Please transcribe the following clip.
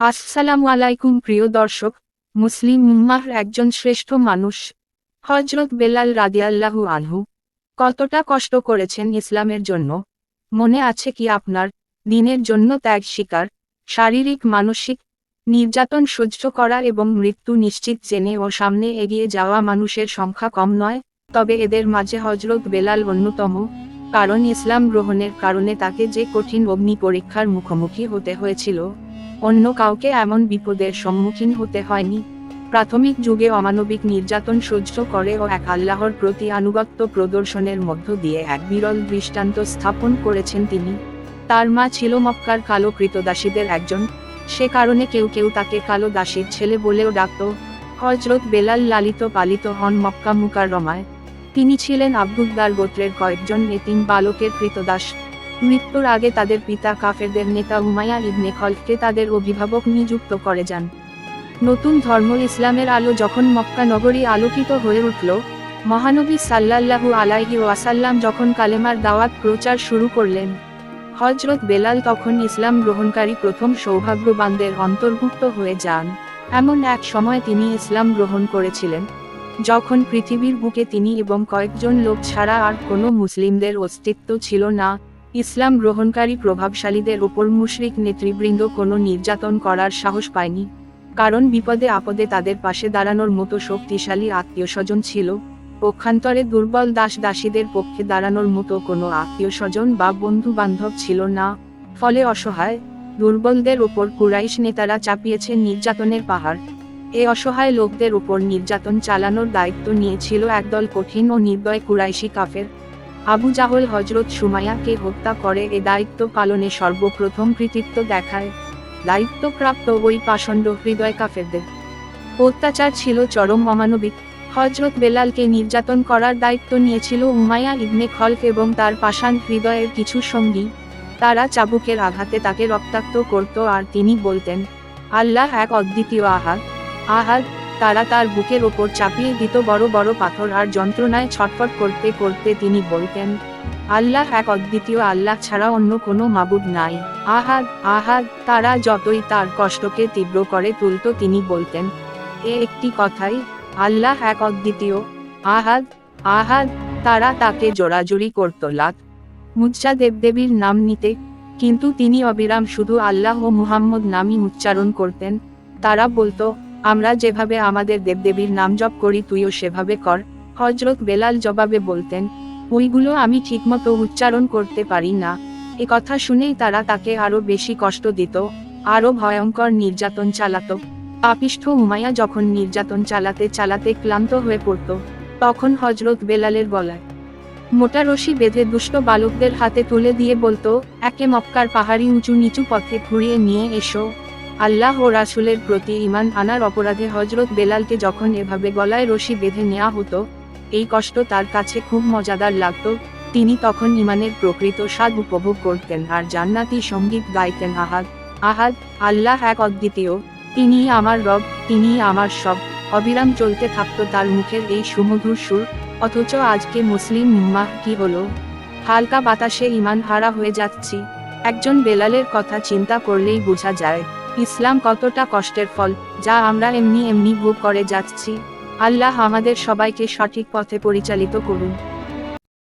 আসসালামু আলাইকুম প্রিয় দর্শক, মুসলিম উম্মাহর একজন শ্রেষ্ঠ মানুষ হযরত বেলাল রাদিয়াল্লাহু আনহু কতটা কষ্ট করেছেন ইসলামের জন্য। মনে আছে কি আপনার? দ্বীনের জন্য ত্যাগ স্বীকার, শারীরিক মানসিক নির্যাতন সহ্য করা এবং মৃত্যু নিশ্চিত জেনে ও সামনে এগিয়ে যাওয়া মানুষের সংখ্যা কম নয়, তবে এদের মাঝে হযরত বেলাল অন্যতম, কারণ ইসলাম গ্রহণের কারণে তাকে যে কঠিন অগ্নি পরীক্ষার মুখোমুখি হতে হয়েছিল, অন্য কাউকে এমন বিপদের সম্মুখীন হতে হয়নি। প্রাথমিক যুগে অমানবিক নির্যাতন সহ্য করে ও এক আল্লাহর প্রতি আনুগত্য প্রদর্শনের মধ্য দিয়ে এক বিরল দৃষ্টান্ত স্থাপন করেছেন তিনি। তার মা ছিল মক্কার কালো কৃতদাসীদের একজন, সে কারণে কেউ কেউ তাকে কালো দাসীর ছেলে বলেও ডাকত। হযরত বেলাল লালিত পালিত হন মক্কা মুকাররমায়। তিনি ছিলেন আব্দুদ্দার গোত্রের কয়েকজন এতিম বালকের কৃতদাস। মৃত্যুর আগে তাদের পিতা কাফেরদের নেতা উমাইয়া ইবনে খলফকে তাদের অভিভাবক নিযুক্ত করে যান। নতুন ধর্ম ইসলামের আলো যখন মক্কা নগরী আলোকিত হয়ে উঠল, মহানবী সাল্লাল্লাহু আলাইহি ওয়াসাল্লাম যখন কালেমার দাওয়াত প্রচার শুরু করলেন, হযরত বেলাল তখন ইসলাম গ্রহণকারী প্রথম সৌভাগ্যবানদের অন্তর্ভুক্ত হয়ে যান। এমন এক সময় তিনি ইসলাম গ্রহণ করেছিলেন যখন পৃথিবীর বুকে তিনি এবং কয়েকজন লোক ছাড়া আর কোনো মুসলিমদের অস্তিত্ব ছিল না। ইসলাম গ্রহণকারী প্রভাবশালীদের ওপর মুশরিক নেতৃবৃন্দ কোনো নির্যাতন করার সাহস পায়নি, কারণ বিপদে আপদে তাদের পাশে দাঁড়ানোর মতো শক্তিশালী আত্মীয়স্বজন ছিল। পক্ষান্তরে দুর্বল দাস দাসীদের পক্ষে দাঁড়ানোর মতো কোনো আত্মীয়স্বজন বা বন্ধু বান্ধব ছিল না। ফলে অসহায় দুর্বলদের ওপর কুরাইশ নেতারা চাপিয়েছে নির্যাতনের পাহাড়। এ অসহায় লোকদের ওপর নির্যাতন চালানোর দায়িত্ব নিয়েছিল একদল কঠিন ও নির্দয় কুরাইশি কাফের। আবু জাহল হযরত সুমাইয়াকে হত্যা করে এ দায়িত্ব পালনে সর্বপ্রথম কৃতিত্ব দেখায়। দায়িত্বপ্রাপ্ত ওই পাষণ্ড হৃদয় কাফেরদের অত্যাচার ছিল চরম অমানবিক। হযরত বেলালকে নির্যাতন করার দায়িত্ব নিয়েছিল উমাইয়া ইবনে খলফ এবং তার পাষাণ হৃদয়ের কিছু সঙ্গী। তারা চাবুকের আঘাতে তাকে রক্তাক্ত করত আর তিনি বলতেন, আল্লাহ এক অদ্বিতীয় আহাদ আহাদ। তারা তার বুকের ওপর চাপিয়ে দিত বড় বড় পাথর আর যন্ত্রণায় ছটফট করতে করতে তিনি বলতেন, আল্লাহ এক অদ্বিতীয়, আল্লাহ ছাড়া অন্য কোনো মাবুদ নাই, আহাদ আহাদ। তারা যতই তার কষ্টকে তীব্র করে তুলত তিনি বলতেন, এ একটি কথাই, আল্লাহ এক অদ্বিতীয়, আহাদ আহাদ। তারা তাকে জোরাজুরি করত লাত মুজ্জা দেবদেবীর নাম নিতে, কিন্তু তিনি অবিরাম শুধু আল্লাহ ও মুহাম্মদ নামই উচ্চারণ করতেন। তারা বলতো, আমরা যেভাবে আমাদের দেবদেবীর নাম জপ করি তুইও সেভাবে কর। হযরত বেলাল জবাবে বলতেন, ওইগুলো আমি ঠিকমতো উচ্চারণ করতে পারি না। এ কথা শুনেই তারা তাকে আরো বেশি কষ্ট দিত, আরো ভয়ঙ্কর নির্যাতন চালাত। পাপিষ্ঠ উমাইয়া যখন নির্যাতন চালাতে চালাতে ক্লান্ত হয়ে পড়ত, তখন হযরত বেলালের গলায় মোটা রশি বেঁধে দুষ্ট বালকদের হাতে তুলে দিয়ে বলতো, একে মক্কার পাহাড়ি উঁচু নিচু পথে ঘুরিয়ে নিয়ে এসো। আল্লাহ ও রাসূলের প্রতি ঈমান আনার অপরাধে হযরত বেলালকে যখন এভাবে গলায় রশি বেঁধে নেওয়া হতো, এই কষ্ট তার কাছে খুব মজাদার লাগত। তিনি তখন ঈমানের প্রকৃত স্বাদ উপভোগ করতেন আর জান্নাতি সঙ্গীত গাইতেন, আহাদ আহাদ, আল্লাহ এক অদ্বিতীয়, তিনিই আমার রব, তিনিই আমার সব। অবিরাম চলতে থাকত তার মুখের এই সুমধুর সুর। অথচ আজকে মুসলিম উম্মাহ কি হলো? হালকা বাতাসে ঈমান হারা হয়ে যাচ্ছি। একজন বেলালের কথা চিন্তা করলেই বোঝা যায় ইসলাম কতটা কষ্টের ফল, যা আমরা এমনি এমনি ভোগ করে যাচ্ছি। আল্লাহ আমাদের সবাইকে সঠিক পথে পরিচালিত করুন।